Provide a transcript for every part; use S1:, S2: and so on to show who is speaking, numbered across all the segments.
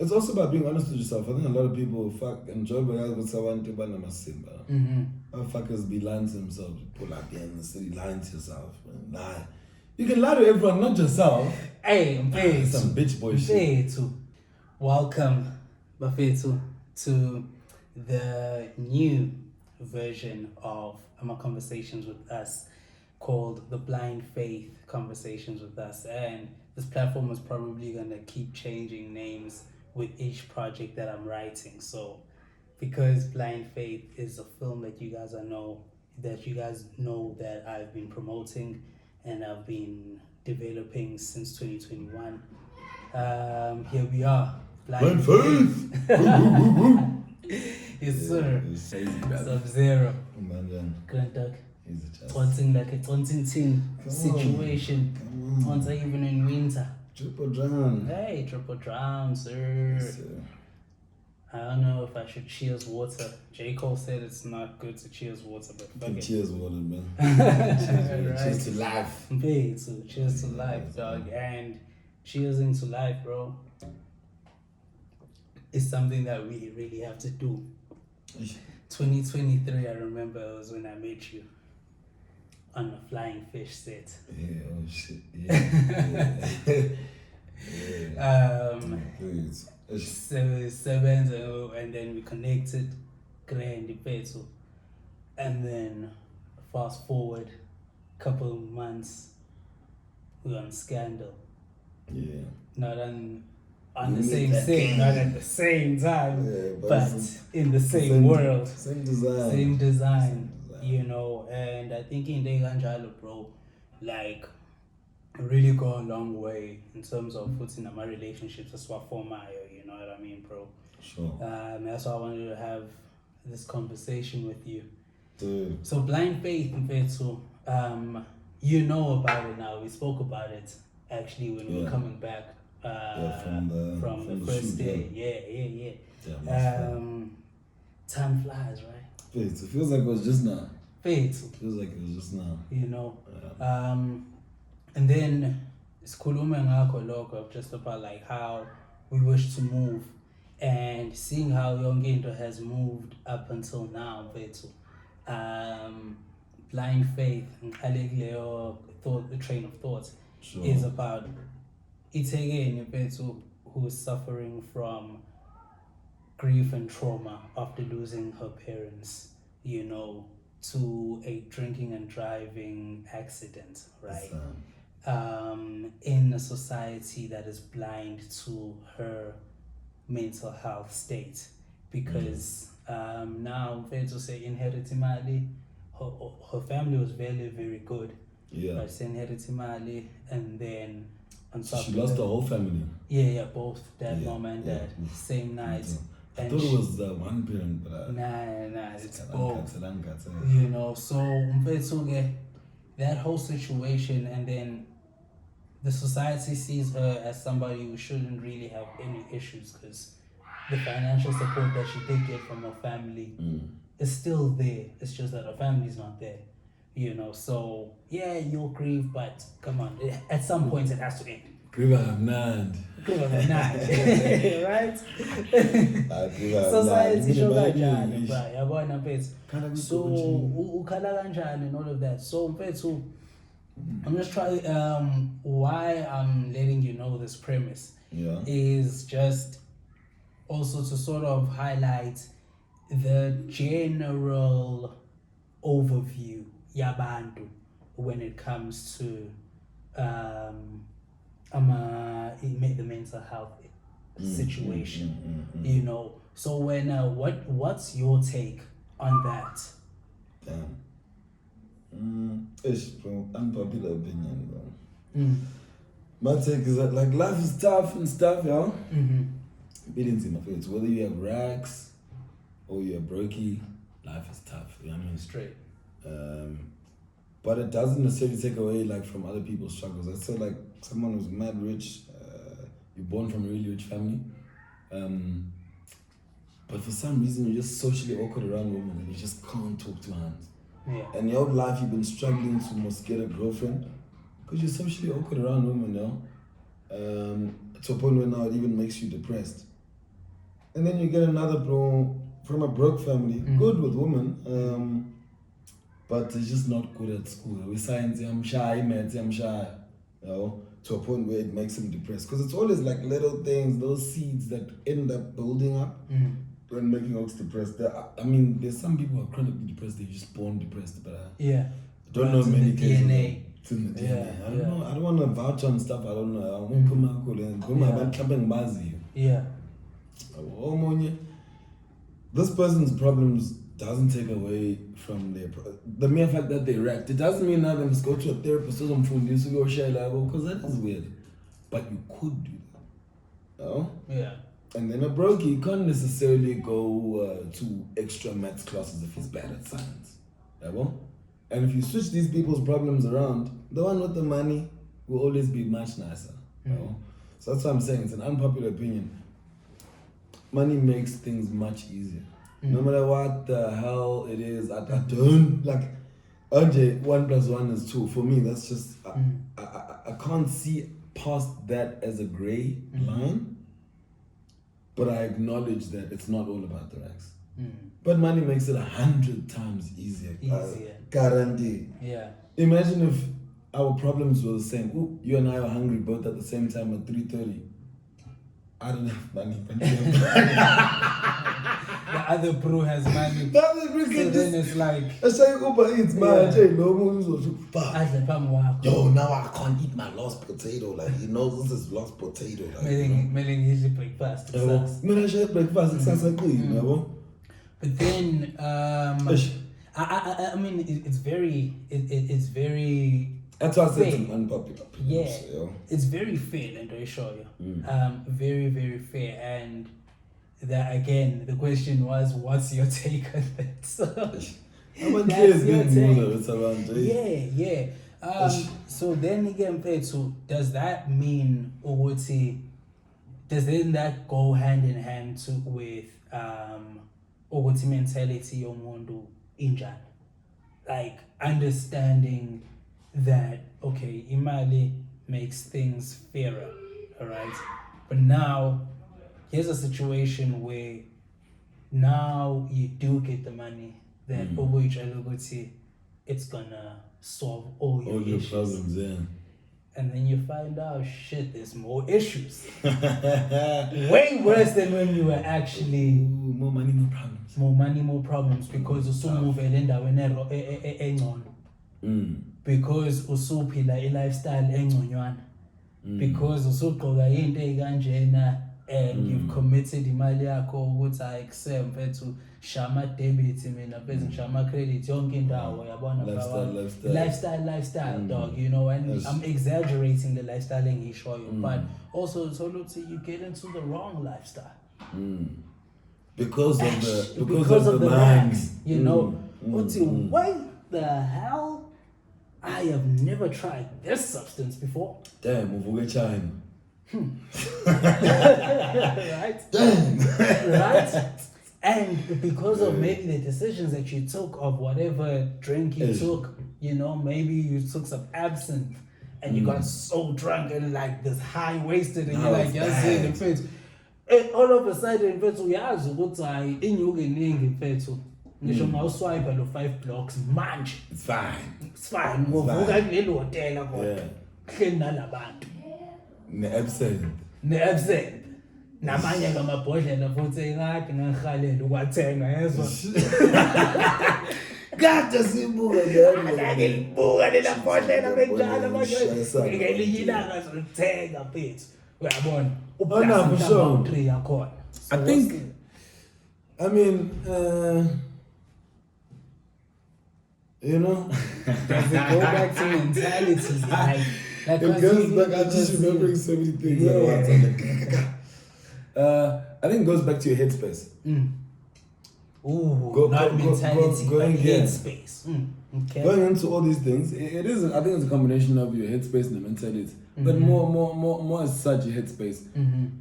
S1: It's also about being honest with yourself. I think a lot of people enjoy with someone to ban Simba. Fuckers be lying to themselves. Pull up here in the city, lying to yourself. Lie. You can lie to everyone, not yourself.
S2: Hey, I'm
S1: some bitch boy shit.
S2: Welcome, Bafetu, to the new version of my Conversations with Us called the Blind Fait Conversations with Us. And this platform is probably going to keep changing names with each project that I'm writing. So because Blind Fait is a film that you guys know that I've been promoting and I've been developing since 2021. Here we are.
S1: Blind Fait!
S2: Yes, sir. Sub-Zero. Grand Duck. Taunting like a taunting situation. Taunting even in winter.
S1: Triple drum.
S2: Hey, triple drum, sir.
S1: Yes, sir.
S2: I don't know if I should cheers water. J. Cole said it's not good to cheers water, but fuck it.
S1: Cheers water, man.
S2: Right.
S1: Cheers to life.
S2: Okay, so cheers to life, dog. And cheers into life, bro. It's something that we really have to do. 2023, I remember it was when I met you on a flying fish set.
S1: Yeah, oh shit. Yeah. Please.
S2: Seven, and then we connected Grand Peto, and then fast forward a couple of months, we were on Scandal.
S1: Yeah.
S2: Not on the same scene, not at the same time, but in the same world.
S1: Same design.
S2: Same design. You know, and I think in Deganjalo, bro, like, really go a long way in terms of putting my relationships as well for my, you know what I mean, bro?
S1: Sure.
S2: That's why I wanted to have this conversation with you.
S1: Dude.
S2: So Blind Fait, you know about it now. We spoke about it actually when we were coming back from the first day. Yeah. Time flies, right?
S1: It feels like it was just now.
S2: It
S1: feels like it was just now.
S2: You know. And then it's just about like how we wish to move and seeing how Young Into has moved up until now. Blind Fait and the train of thought is about Itege who is suffering from grief and trauma after losing her parents, you know, to a drinking and driving accident, right? In a society that is blind to her mental health state, because now to say inheriting mali, her family was very, very good.
S1: Yeah.
S2: But inheriting mali, and then on
S1: top she lost the whole family.
S2: Yeah, both dad, mom, and dad, same night.
S1: I thought it was one parent, but
S2: nah, it's both. You know, so that whole situation, and then the society sees her as somebody who shouldn't really have any issues because the financial support that she did get from her family is still there. It's just that her family's not there. You know, so yeah, you'll grieve, but come on, at some point it has to end.
S1: Grieve have none.
S2: Right? Society show kanjani, yabona mfethu. So ukhala kanjani and all of that. So mfethu, I'm just trying why I'm letting you know this premise is just also to sort of highlight the general overview yabantu when it comes to the mental health situation, you know. So when what's your take on that?
S1: It's unpopular opinion, bro. My take is that like life is tough and stuff, yo. Feelings in my face. Whether you have rags or you're brokey, life is tough. You know what I mean?
S2: Straight.
S1: But it doesn't necessarily take away like from other people's struggles. I said like someone who's mad rich, you're born from a really rich family, but for some reason you're just socially awkward around women and you just can't talk to hands.
S2: Yeah.
S1: And your whole life you've been struggling to almost get a girlfriend because you're socially awkward around women now. To a point where now it even makes you depressed. And then you get another bro from a broke family, good with women, but he's just not good at school. With science, I'm shy, maths, I'm shy, you know, to a point where it makes him depressed. Because it's always like little things, those seeds that end up building up and making us depressed. I mean, there's some people who are chronically depressed, they're just born depressed, but I don't know many cases.
S2: DNA.
S1: It's in the DNA. I don't know. I don't want to vouch on stuff. I don't know.
S2: Yeah.
S1: This person's problems doesn't take away from the mere fact that they react. It doesn't mean that they must go to a therapist or something to go share level, because that is weird. But you could do that. You know?
S2: Yeah.
S1: And then a brokey can't necessarily go to extra maths classes if he's bad at science. You know? And if you switch these people's problems around, the one with the money will always be much nicer. You know? So that's what I'm saying. It's an unpopular opinion. Money makes things much easier. No matter what the hell it is, I don't like. RJ, 1 + 1 is 2. For me, that's just I can't see past that as a gray line. But I acknowledge that it's not all about the racks. But money makes it 100 times easier. Guarantee.
S2: Yeah.
S1: Imagine if our problems were the same. Ooh, you and I are hungry both at the same time at 3:30. I don't have money.
S2: The other bro has money.
S1: The other bro
S2: So
S1: can
S2: then
S1: just.
S2: it's like,
S1: I say Uber Eats, man. Yo, now I can't eat my lost potato. Like, he knows this is lost potato. Like,
S2: Meaning easy breakfast. It sucks.
S1: I should breakfast. It sounds like clean, you know?
S2: But then, I mean, it's very.
S1: That's why I said
S2: fair.
S1: it's unpopular.
S2: Yeah,
S1: So,
S2: it's very fair, and I assure you, very, very fair. And that again, the question was, what's your take on that? So that's your take. Yeah. So then again, Pethu, does that mean Uguti? Does then that go hand in hand with Uguti mentality yomundu injani? Like understanding that okay, imali makes things fairer, all right? But now here's a situation where now you do get the money that it's gonna solve all your issues.
S1: problems, yeah.
S2: And then you find out shit, there's more issues. Way worse than when you were actually
S1: more money, more problems.
S2: More money, more problems, because usumuvele endaweni engcono. Because usuphila i-lifestyle engconywana. Because usugqoka into ey'kanjena and you've committed imali yakho ukuthi ayikuse mfethu shama debit mina bese ngishama credit yonke indawo yabona lifestyle dog, you know, and yes. I'm exaggerating the lifestyle engishoyo, but also you get into the wrong lifestyle.
S1: Because of the
S2: racks, you know. Why the hell? I have never tried this substance before.
S1: Damn, we'll get China.
S2: Right? Damn. Right? And because of maybe the decisions that you took of whatever drink you took, you know, maybe you took some absinthe and you got so drunk and like this high-waisted and you're like, you're seeing the face. And all of a sudden, uyazi ukuthi hayi inyuke iningi mfethu. Ngisho mawuswipe lo 5 blocks manje.
S1: It's fine.
S2: It's fine. Ngovuka kulelo hotel kodwa. Hleli nalabantu. Ne-absent. Namanye ngamabhodlela futhi engade ngihalela ukwathenga yezwa.
S1: Kade sibuka ngeke
S2: ngilibuka lela bhodlela benjalo manje. Ngelinye ilanga sizolithenga mfethu. Uyabona? Ubhlasi yakhona.
S1: I think I mean you know,
S2: does it go back to mentality? Like
S1: it goes back. I'm just remembering so many things at once. I think it goes back to your headspace.
S2: Not mentality, but headspace. Okay.
S1: Going into all these things, it is. I think it's a combination of your headspace and the mentality, but more as such your headspace.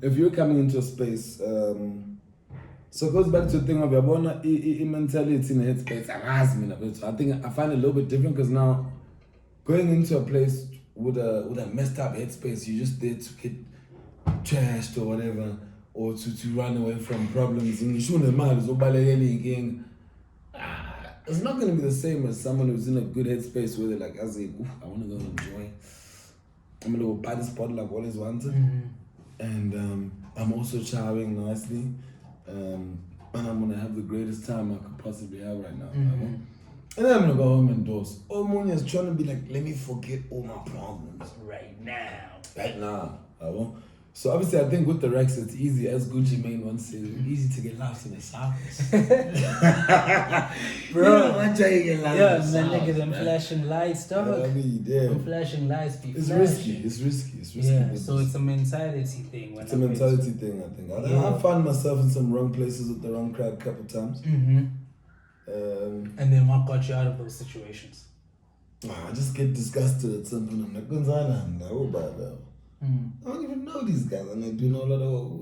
S1: If you're coming into a space, so it goes back to the thing of your mentality in the headspace. I think I find it a little bit different because now going into a place with a messed up headspace, you're just there to get trashed or whatever, or to run away from problems. It's not going to be the same as someone who's in a good headspace where they're like, I want to go enjoy. I'm going to go buy the spot like I've always wanted. And I'm also chowing nicely. And I'm going to have the greatest time I could possibly have right now. And then I'm going to go home and dose. Oh, Monia is trying to be like, let me forget all my problems.
S2: Right now.
S1: So obviously I think with the Rex it's easy, as Gucci Mane once said, easy to get lost in the South.
S2: Bro,
S1: I'm trying to get lost in the South.
S2: Nigga, them flashing lights, dog. Them flashing lights be
S1: It's
S2: flashing.
S1: risky.
S2: Yeah, so it's a mentality thing.
S1: It's a mentality thing, I think. I found myself in some wrong places with the wrong crowd a couple times.
S2: And then what got you out of those situations?
S1: I just get disgusted at something. I'm like, I don't even know these guys, and they're doing a lot of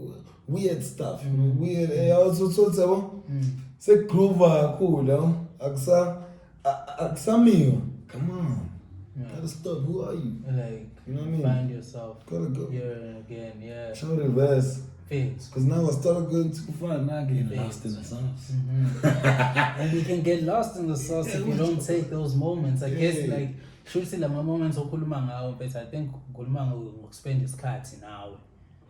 S1: weird stuff. Weird. I also told them, say Grover, cool, Aksamio. Come on. Gotta stop. Who are you?
S2: Like,
S1: you know what I mean?
S2: Find yourself.
S1: Gotta go.
S2: Yeah, again, yeah.
S1: Show the verse.
S2: Fades.
S1: Because now I started going too far, now getting lost in the sauce.
S2: And you can get lost in the sauce if you don't take those moments. I guess, like, should say like my moments okhuluma ngawo, but I think ukhuluma ngokuspend isikhathi nawe.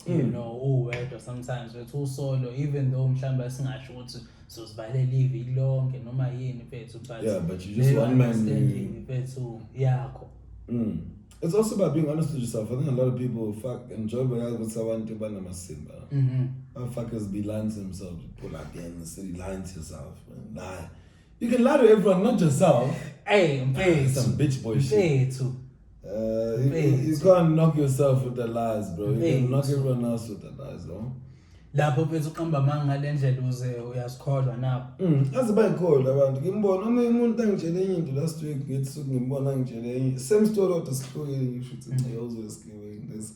S2: You know, or sometimes we're too solo, even though mhlawumbe singasho ukuthi sozibhalela iviki lonke noma yini mfethu, but
S1: yeah, but you just one man
S2: mfethu yakho.
S1: It's also about being honest with yourself. I think a lot of people enjoy with someone to ban masimba. Fuckers be lying to themselves. Pull up here in the city, lying to yourself, and lie. You can lie to everyone, not yourself.
S2: Hey,
S1: some bitch boy shit. You can't knock yourself with the lies, bro. You can knock everyone else with the lies, though.
S2: Lapho phethu uqamba manga lendlela uze uyazikholwa nawo.
S1: Azibayikholwa abantu. Ngimbona umuntu angitshele enye into last week ngithi suku ngimbona angitshele enye. Same story kodwa sihlukile ngisho ukuthi ayozweskiwe this.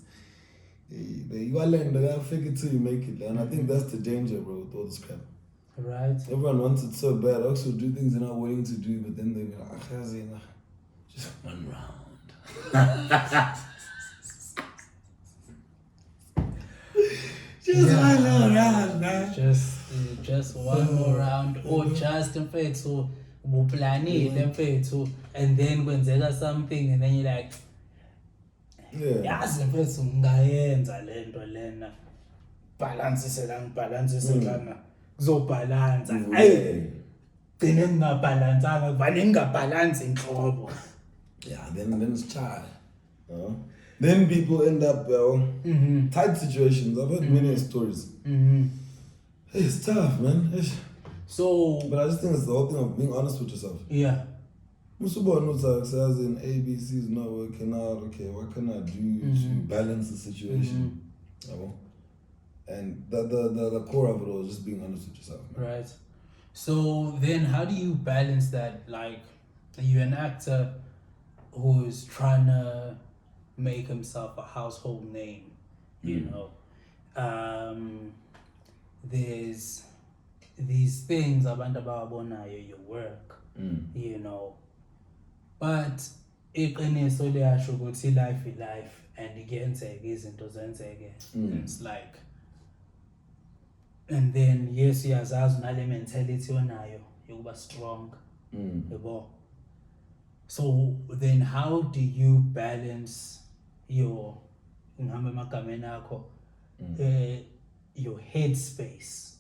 S1: You are learning to fake it till you make it, and I think that's the danger, bro, with all this crap.
S2: Right.
S1: Everyone wants it so bad. Also do things they're not willing to do, but then they're like, just one round. One more round, man.
S2: Just one more round, or just mfethu ubuplanile mfethu, and then kwenzeka something, and then you're like, yazi mfethu ngayenza lento lena, balance lana. Zobhalansa gcine ngingabhalansanga kuvane ngingabhalansi inhlobo.
S1: Yeah, then it's child. Then people end up tight situations. I've heard many stories. It's tough, man.
S2: So,
S1: but I just think it's the whole thing of being honest with yourself.
S2: Yeah.
S1: Musubo says in ABC is not working out. Okay, what can I do to balance the situation? And the core of it all is just being honest with yourself. Man.
S2: Right. So then how do you balance that? Like, you're an actor who's trying to make himself a household name, you know. There's these things abantu abawabonayo, your work, you know. But iqiniso liyasho ukuthi life is life, and kuyenzeka izinto zenzeke. It's like, and then yes, uyazazi nale mentality onayo yokuba strong, yabo. So then how do you balance your your headspace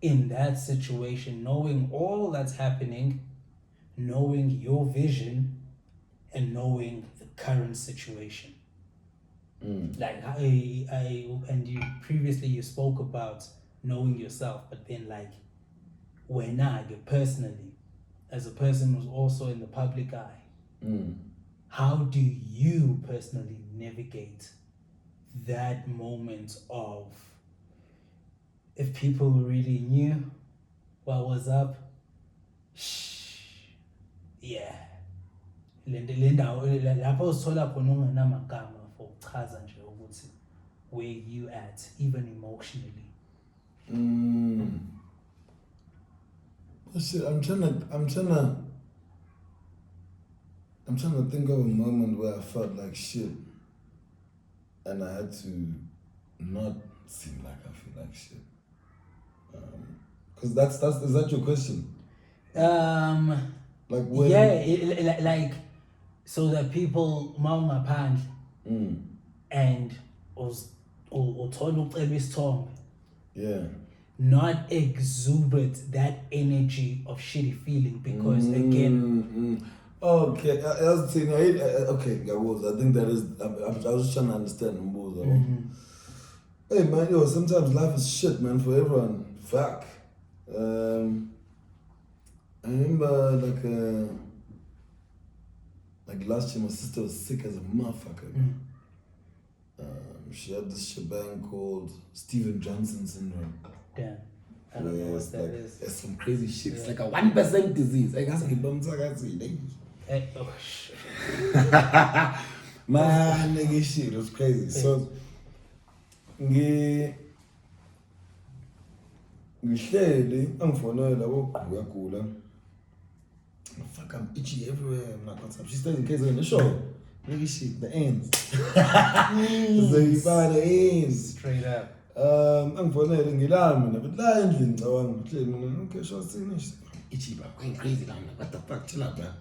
S2: in that situation, knowing all that's happening, knowing your vision, and knowing the current situation? Like and you previously you spoke about knowing yourself, but then like when you personally, as a person who's also in the public eye, how do you personally navigate that moment of, if people really knew what was up, lapho sithola khona ungenamagama for ukuchaza nje ukuthi where you at, even emotionally.
S1: Shit, I'm trying to think of a moment where I felt like shit and I had to not seem like I feel like shit. Because that's is that your question? Like when?
S2: Yeah, like so that people mama pan and was or told Tom.
S1: Yeah.
S2: Not exuberate that energy of shitty feeling because again.
S1: Okay, I was saying, okay, I think that is. I was just trying to understand. Hey man, sometimes life is shit, man, for everyone. Fuck. I remember like last year, my sister was sick as a motherfucker. She had this shebang called Steven Johnson syndrome.
S2: Damn. I don't know what that is.
S1: It's some crazy shit. Yeah. It's like a 1% disease. I guess man, nigga, shit, it was crazy. So, ngihleli angifonela wogqula fuck, I'm itchy everywhere. I'm like, what's up? She stays in case in the show. Nigga, shit, the ends. So you find the ends.
S2: Straight up.
S1: Angifonela ngilala mina but la endlini ngicabanga ukuthi mina okay sure sini itchy bro, going crazy now. What the fuck, chill out, man.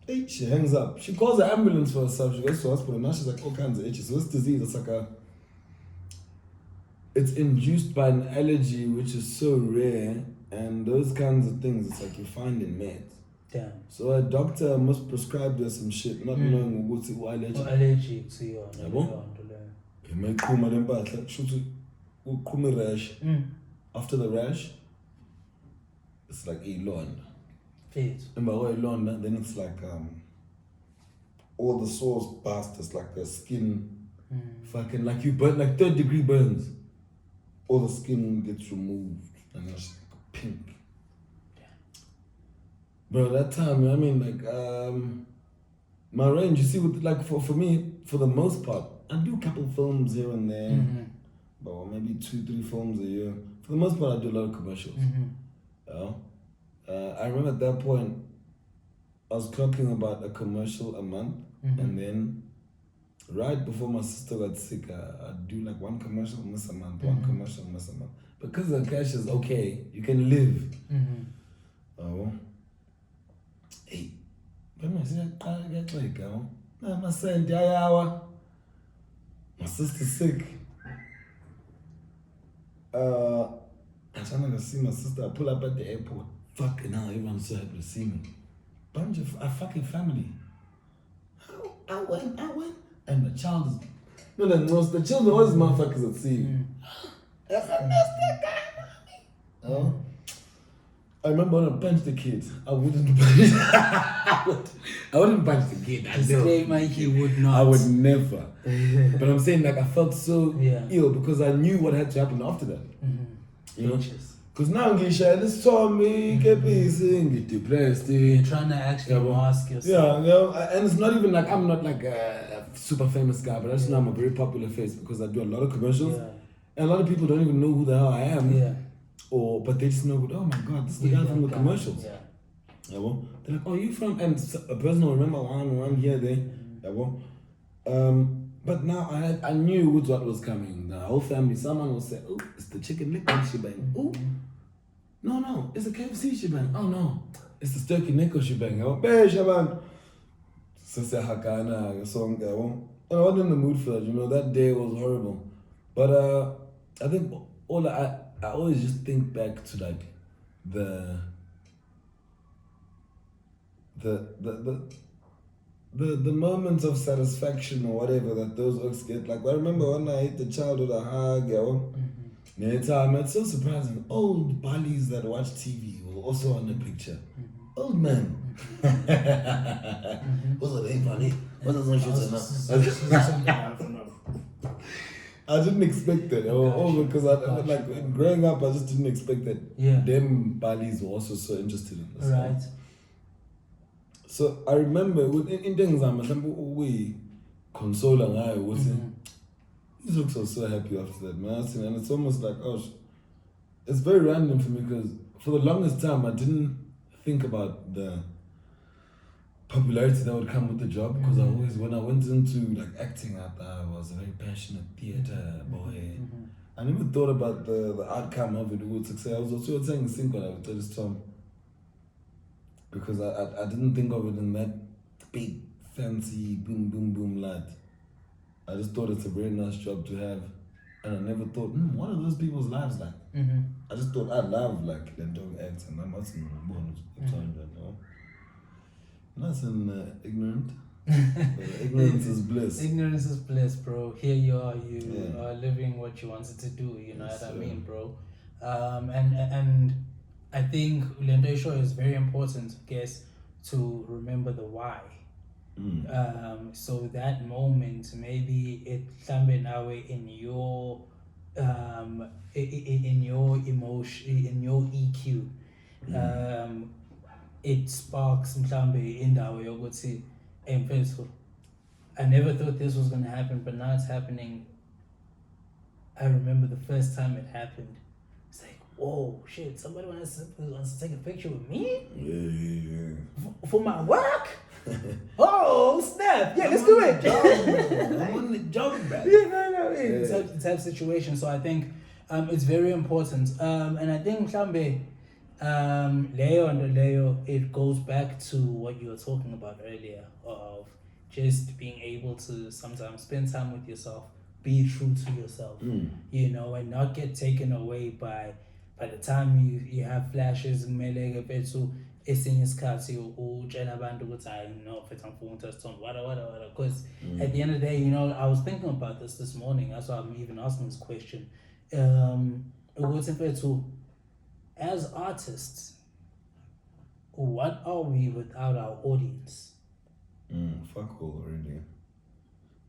S1: Hey, she hangs up. She calls the ambulance for herself. She goes to the hospital. Now she's like all kinds of itchy. So this disease, it's like it's induced by an allergy which is so rare, and those kinds of things it's like you find in meds.
S2: Damn.
S1: So a doctor must prescribe her some shit, not knowing what's allergy.
S2: Allergic to your
S1: you may come at them shoot rash. After the rash, it's like a lawn. Then it's like all the sores burst. It's like the skin fucking like you burn like 3rd-degree burns. All the skin gets removed and it's like pink. Yeah. Bro, that time I mean like my range, you see, with like for me, for the most part, I do a couple films here and there, but maybe 2-3 films a year. For the most part, I do a lot of commercials. I remember at that point, I was clocking about a commercial a month, and then right before my sister got sick, I'd do like 1 commercial, miss a month, 1 commercial, miss a month. Because the cash is okay, you can live. Hey, but I said, I get like, my son, my sister's sick. I'm trying to see my sister. I pull up at the airport. Fucking hell, everyone's so happy to see me. Bunch of a fucking family. I went. And the child is... No, the children always motherfuckers that see you. I missed that guy, mommy. I remember when I punched the kid. I wouldn't punch the kid.
S2: He would not.
S1: I would never. But I'm saying like I felt so ill because I knew what had to happen after that. You know? Because now I'm getting shy, this saw me, get busy, get depressed.
S2: You're trying to actually mask yourself.
S1: Yeah, and it's not even like I'm not like a super famous guy, but I just know I'm a very popular face because I do a lot of commercials. And a lot of people don't even know who the hell I am. But they just know, oh my god, this is the guy from the commercials. They're like, oh, you from? And a person will remember one here, there. But now I knew what was coming. The whole family, someone will say, oh, it's the chicken lick shebang. Oh, no, it's the KFC shebang. Oh no, it's the turkey nickel shebang. Oh, hey, shebang. So say hakana, song. I wasn't in the mood for that. You know, that day was horrible. But I think I always just think back to like the moments of satisfaction or whatever that those oaks get. Like I remember when I hit the child with a hug, it's so surprising. Old Balis that watch TV were also on the picture. Old man. What's the funny? I didn't expect that. Because like growing up, I just didn't expect that them Balis were also so interested in this.
S2: Right.
S1: So I remember in things we console and I was these looks are so happy after that, man. And it's almost like it's very random for me because for the longest time I didn't think about popularity that would come with the job, because I always, when I went into like acting, I was a very passionate theater boy. I never thought about the outcome of it. I was also saying single, I would tell this Tom, because I didn't think of it in that big fancy boom boom boom light. I just thought it's a very nice job to have, and I never thought, what are those people's lives like? I just thought I love like them doing acts, and I'm not born nice and ignorant. Ignorance is bliss.
S2: Ignorance is bliss, bro. Here you are, are living what you wanted to do. You know what I mean, bro. And I think Lendo Show is very important, I guess, to remember the why. So that moment, maybe it something now in your in your emotion, in your EQ, it sparks mhlambe indawo yokuthi mfethu, I never thought this was gonna happen, but now it's happening. I remember the first time it happened. It's like, whoa, shit! Somebody wants to take a picture with me. For my work. Oh snap! Yeah, let's do it.
S1: I'm on the job, man.
S2: Type situation. So I think it's very important. And I think mhlambe Leo, it goes back to what you were talking about earlier of just being able to sometimes spend time with yourself, be true to yourself, you know, and not get taken away by the time you have flashes esinye isikhathi utshela abantu ukuthi hayi no mfethu angifuni ukuthatha isithombe whatever, because at the end of the day, you know, I was thinking about this morning. That's why I'm even asking this question. Ukuthi mfethu, as artists, what are we without our audience?
S1: Fuck all already.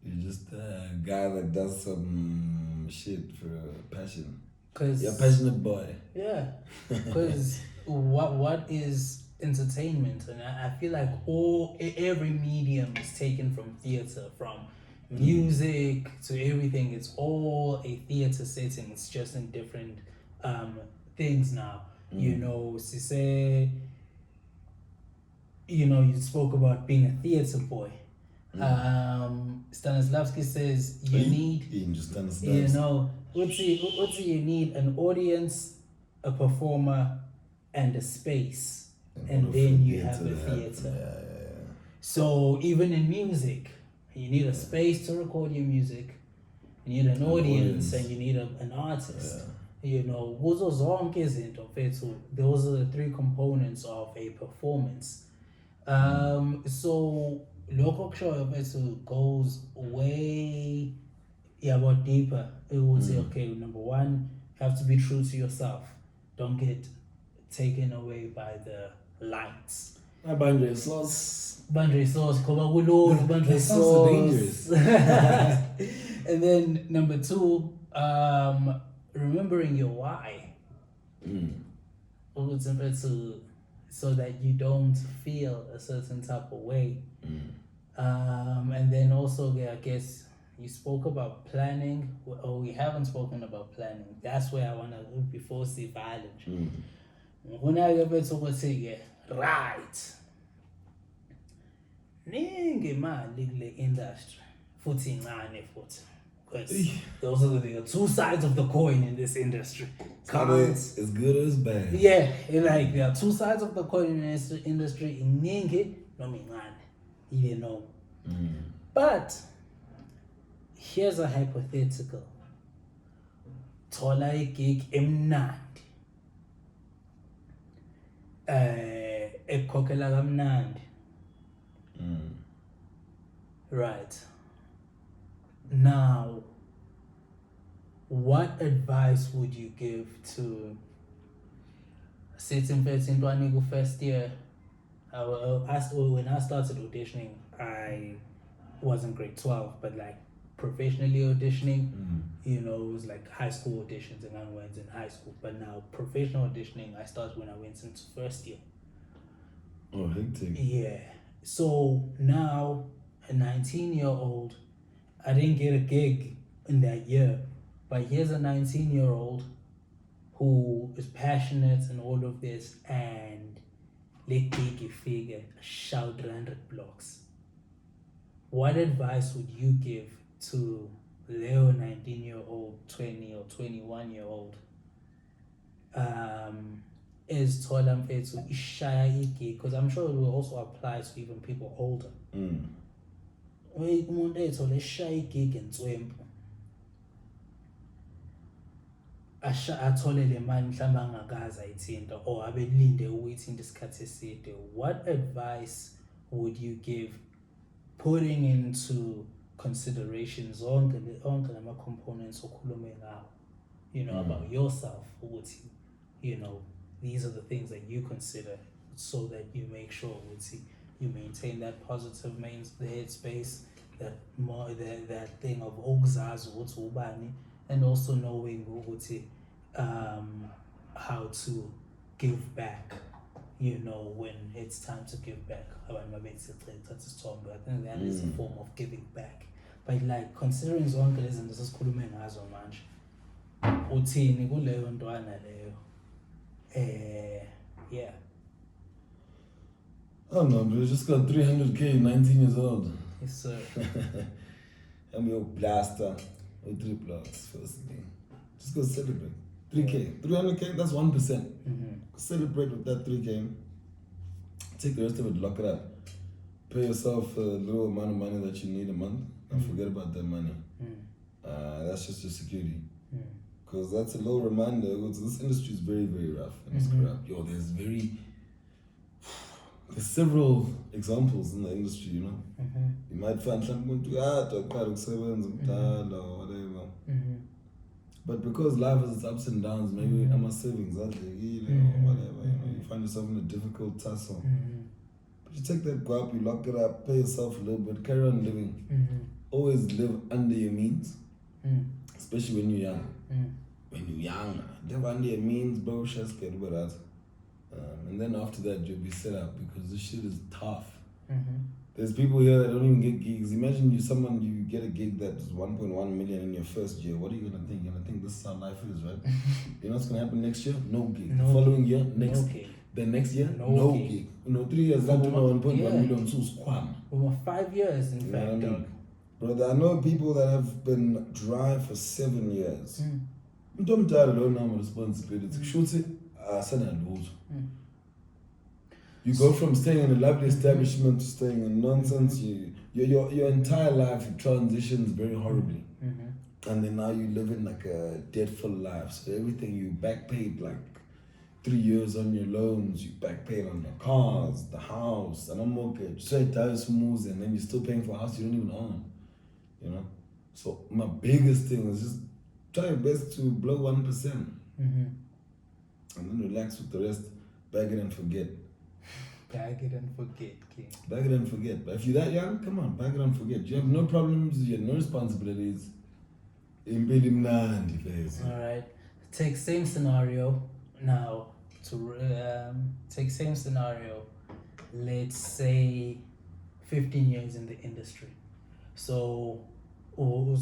S1: You're just a guy that does some shit for passion. You're a passionate boy.
S2: Yeah, because what is entertainment? And I feel like every medium is taken from theater, from music to everything. It's all a theater setting. It's just in different things now. You know, say, you know, you spoke about being a theater boy. Stanislavski says you know, you need an audience, a performer, and a space, and then you have a theater. Yeah. So even in music, you need a space to record your music, you need an audience, and you need an artist. You know, those are the three components of a performance. So local show goes way deeper. It would say, okay, number one, you have to be true to yourself. Don't get taken away by the lights.
S1: Boundary sauce.
S2: Boundary sauce. Boundary sauce. Dangerous. And then number two, remembering your why. So that you don't feel a certain type of way. And then also, I guess you spoke about planning, or we haven't spoken about planning. That's where I want to, before see violence. When I go back to what say, right. Ningi mali kule industry. Futhi incane futhi. Because those are the two sides of the coin in this industry.
S1: It's good or it's bad.
S2: Yeah, like there are two sides of the coin in this industry. Ningi, no mingane. You know. But here's a hypothetical. Thola igig emnandi. Ekhokhela kamnandi. Right. Now, what advice would you give to sitting in first year? When I started auditioning, I was in grade 12, but like professionally auditioning, you know, it was like high school auditions and I went in high school. But now professional auditioning, I started when I went into first year.
S1: Oh, hectic.
S2: Yeah. So now, a 19-year-old, I didn't get a gig in that year, but here's a 19-year-old who is passionate and all of this, and let gig figure shout 300 blocks. What advice would you give to Leo 19-year-old, 20 or 21-year-old? Is Tolam to Ishaya gig? Because I'm sure it will also apply to even people older. Wait, one day to let's shy gig and swim. Athole le mali mhlamba angakaza ithinta or abelinde ukuyithinta isikhathi eside. What advice would you give, putting into consideration zonke lama components okhulume ngawo, you know, about yourself, you know, these are the things that you consider so that you make sure you maintain that positive the headspace, that thing of okuzazi ukuthi ubani, and also knowing how to give back, you know, when it's time to give back. I think that is a form of giving back. But like considering zonke lezi zinto sesikhulume ngazo manje, uthini kuleyo ntwana leyo? Yeah.
S1: Oh no, bro, just got 300k, 19 years old.
S2: Yes, sir.
S1: I'm your blaster with 3 blocks, firstly. Just go celebrate. 3k, 300k, that's 1%. Celebrate with that 3k. Take the rest of it, lock it up. Pay yourself a little amount of money that you need a month and forget about that money. That's just your security. Because that's a low reminder. This industry is very, very rough and it's corrupt. Yo, there's several examples in the industry, you know. You might find someone to or whatever. But because life has its ups and downs, maybe I'm a savings, or whatever, you know, you find yourself in a difficult tussle. But you take that guap, you lock it up, pay yourself a little bit, carry on living. Always live under your means, especially when you're young. When you're young, live under your means, bro, just get with that. And then after that, you'll be set up because this shit is tough. There's people here that don't even get gigs. Imagine you get a gig that's 1.1 million in your first year. What are you gonna think? You're gonna think this is how life is, right? You know what's gonna happen next year? No gig. The following year, next. The next year, no gig. You know, 3 years later, 1.1 million to squam.
S2: Over 5 years, in fact.
S1: I mean? Brother, I know people that have been dry for 7 years. Don't die alone now with responsibility. Shoot it, send and lose. You go from staying in a lovely establishment to staying in nonsense. Your entire life transitions very horribly. And then now you live in like a debt-full life. So everything you back paid like 3 years on your loans, you back paid on your cars, the house, and a mortgage. So it does smooth, and then you're still paying for a house you don't even own. You know? So my biggest thing is just try your best to blow 1%. And then relax with the rest, bag it and forget.
S2: Bag it and forget, King.
S1: Bag it and forget. But if you're that young, come on, bag it and forget. You have no problems, you have no responsibilities.
S2: Alright. Take same scenario now. Take same scenario. Let's say 15 years in the industry. So, but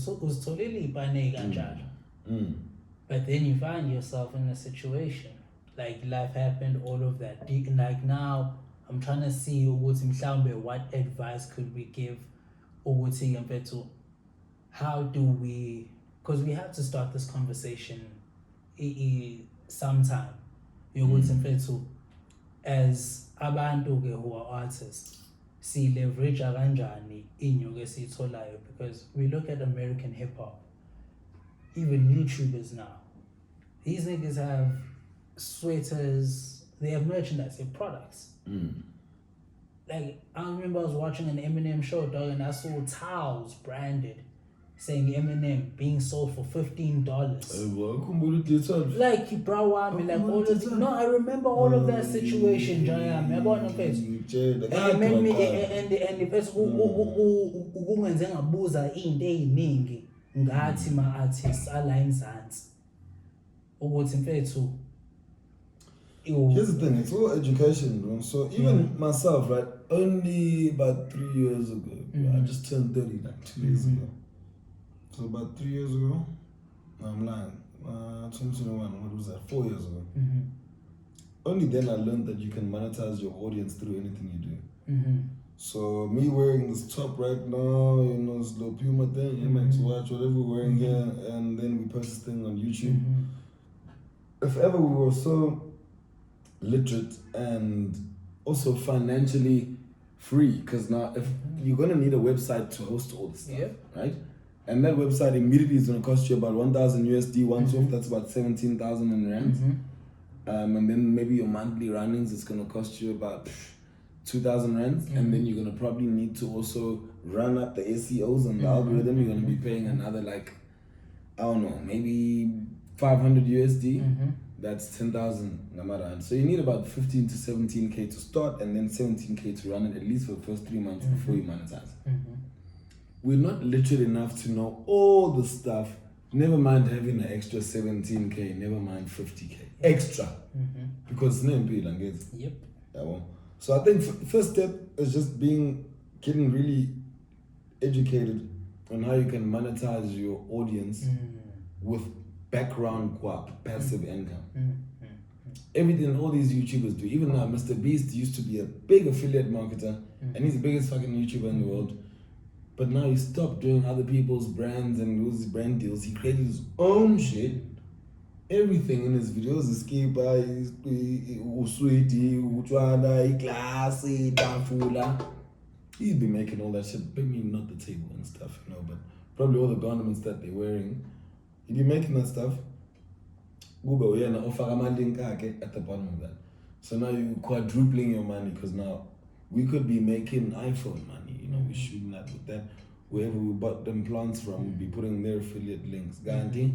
S2: then you find yourself in a situation like life happened, all of that. Like now, I'm trying to see what advice could we give how do we, because we have to start this conversation sometime. As abantu who are artists, see leverage kanjani inyuke esiyitholayo, because we look at American hip hop, even YouTubers now, these niggas have sweaters, they have merchandise, they have products. Like I remember I was watching an Eminem show, dog, and I saw towels branded saying Eminem being sold for $15. Like, bro, I mean, like all of no, I remember all of that situation, Jayam. I got no face. And it made me, and the person who ngabuza into eziningi ngathi ma artists ala emzansi ukuthi mfethu.
S1: Here's the thing, it's all education, bro. So even myself, right, only about 3 years ago, I just turned 30 like 2 years ago. So about 3 years ago, no, I'm lying, 2021, what was that, 4 years ago. only then I learned that you can monetize your audience through anything you do.
S2: Mm-hmm.
S1: So me wearing this top right now, you know, this little Puma thing, MX watch, whatever we're wearing here, and then we post this thing on YouTube. If ever we were so literate and also financially free, because now if you're gonna need a website to host all this stuff, right? And that website immediately is gonna cost you about 1,000 USD once off. That's about 17,000 in rands. And then maybe your monthly runnings is gonna cost you about 2,000 rands, and then you're gonna probably need to also run up the SEOs and the algorithm. You're gonna be paying another, like, I don't know, maybe 500 USD. That's 10,000 Namaran. So you need about 15 to 17K to start, and then 17K to run it at least for the first 3 months before you monetize. We're not literate enough to know all the stuff. Never mind having an extra 17K, never mind 50K extra, because it's not important.
S2: Yep.
S1: So I think first step is just getting really educated on how you can monetize your audience with background guap, passive income. Everything all these YouTubers do. Even now, Mr. Beast used to be a big affiliate marketer, and he's the biggest fucking YouTuber in the world. But now he stopped doing other people's brands and those brand deals. He created his own shit. Everything in his videos, his skipa, his usweeti, uchwada, classy, tafula. He'd be making all that shit. Maybe not the table and stuff, you know, but probably all the garments that they're wearing. He'd be making that stuff. At the bottom of that. So now you're quadrupling your money, because now we could be making iPhone money, you know, we're shooting that with that. Wherever we bought them plants from, we'll be putting their affiliate links. Guarantee.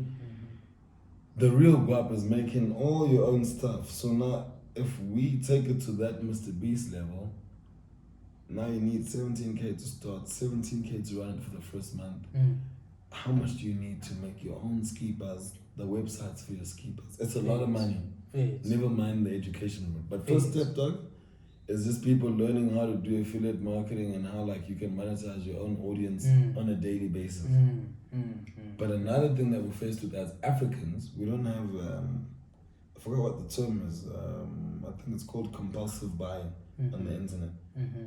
S1: The real guap is making all your own stuff. So now, if we take it to that Mr. Beast level, now you need 17K to start, 17K to run it for the first month. How much do you need to make your own skippers, the websites for your skippers? It's a lot of money. Never mind the education route. But first step, dog, is just people learning how to do affiliate marketing and how, like, you can monetize your own audience on a daily basis. But another thing that we're faced with as Africans, we don't have, I forgot what the term is, I think it's called compulsive buying on the internet.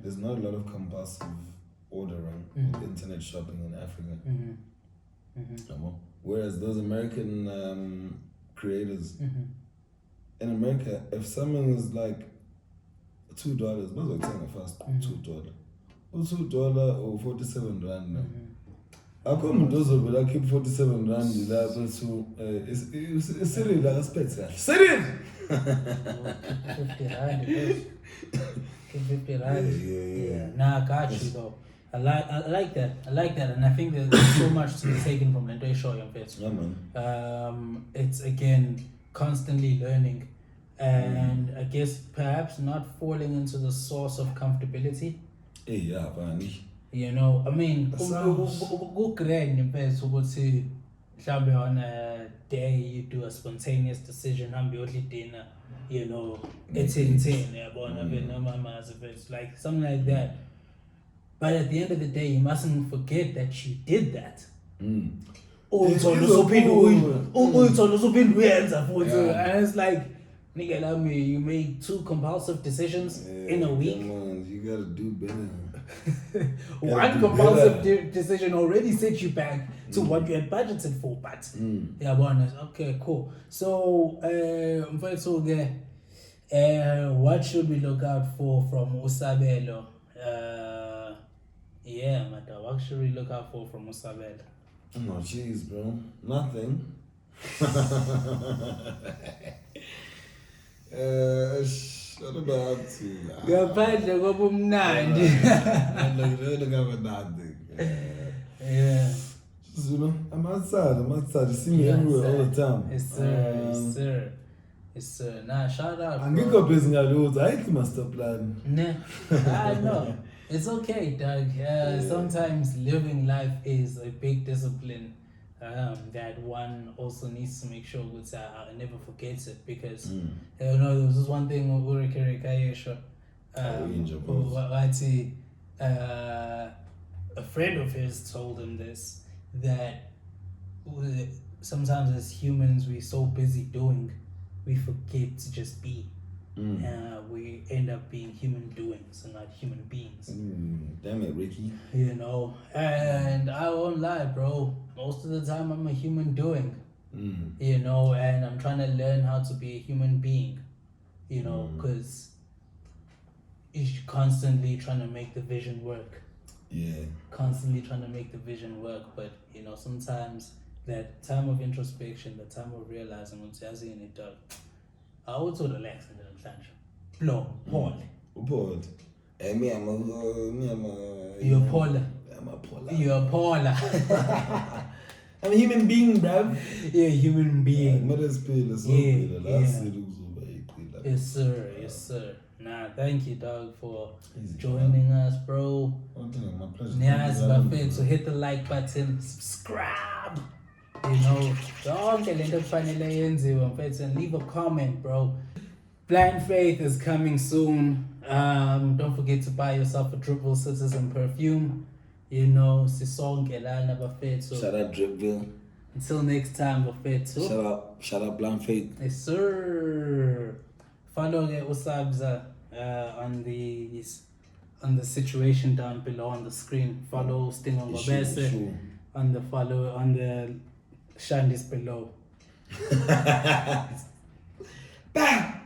S1: There's not a lot of compulsive ordering with internet shopping in Africa. Whereas those American creators, in America, if something is like $2, might as well tell me fast, $2. Or $2 or 47 rand now. I come those over there, keep 47 rand, you like, so it's serious, like a spectacle. Serious!
S2: 50 rand, keep 50 rand. Yeah. Nah, I got you though. I like that, and I think there's so much to be taken from the show, young face.
S1: Yeah, man.
S2: It's again constantly learning, and I guess perhaps not falling into the source of comfortability.
S1: Yeah, man.
S2: You know, I mean, go grand in bed so what to on a day you do a spontaneous decision, I'm dinner, you know, it's like something like that. But at the end of the day, you mustn't forget that you did that. And it's like, nigga, love me, you made 2 compulsive decisions in a week.
S1: You gotta do better.
S2: One compulsive decision already set you back to what you had budgeted for, but okay, cool. So, what should we look out for from Sabelo? What should we look out for from Sabelo?
S1: No, jeez, bro. Nothing. What about you?
S2: Ngaphandle kobumnandi. Yeah.
S1: You know, I'm outside. You see me everywhere all the time.
S2: Yes, sir. Nah, shout out.
S1: I'm going busy now, I think must stop plan.
S2: Nah, I know. It's okay, Doug. Sometimes living life is a big discipline that one also needs to make sure I never forgets it, because you know, there was this one thing a friend of his told him this, that sometimes as humans we're so busy doing, we forget to just be. we end up being human doings and not human beings.
S1: Damn it, Ricky.
S2: You know, and I won't lie, bro. Most of the time, I'm a human doing. You know, and I'm trying to learn how to be a human being. You know, because you're constantly trying to make the vision work.
S1: Yeah.
S2: Constantly trying to make the vision work, but you know, sometimes that time of introspection, the time of realizing what's in it, I would sort of relax in the lunch. Blow, Paul.
S1: Paul. And I'm a
S2: You're Paula.
S1: I'm a Paula.
S2: You're Paula.
S1: I'm a human being, bruv.
S2: You're a human being. Yes, sir. Yes, sir. Nah, thank you, dog, for joining us, bro.
S1: My pleasure.
S2: Yes, Buffett, so hit the like button, subscribe. You know, don't and leave a comment, bro. Blind Faith is coming soon. Don't forget to buy yourself a Dripville Citizen perfume. You know, Sisong Kelana Buffett. So
S1: shout out Dripville.
S2: Until next time, Buffett.
S1: Shout out Blind Fait.
S2: Yes, sir. Follow Usabza on the situation down below on the screen. Follow Stingo Ngobese on the Shandis below.
S1: Bam!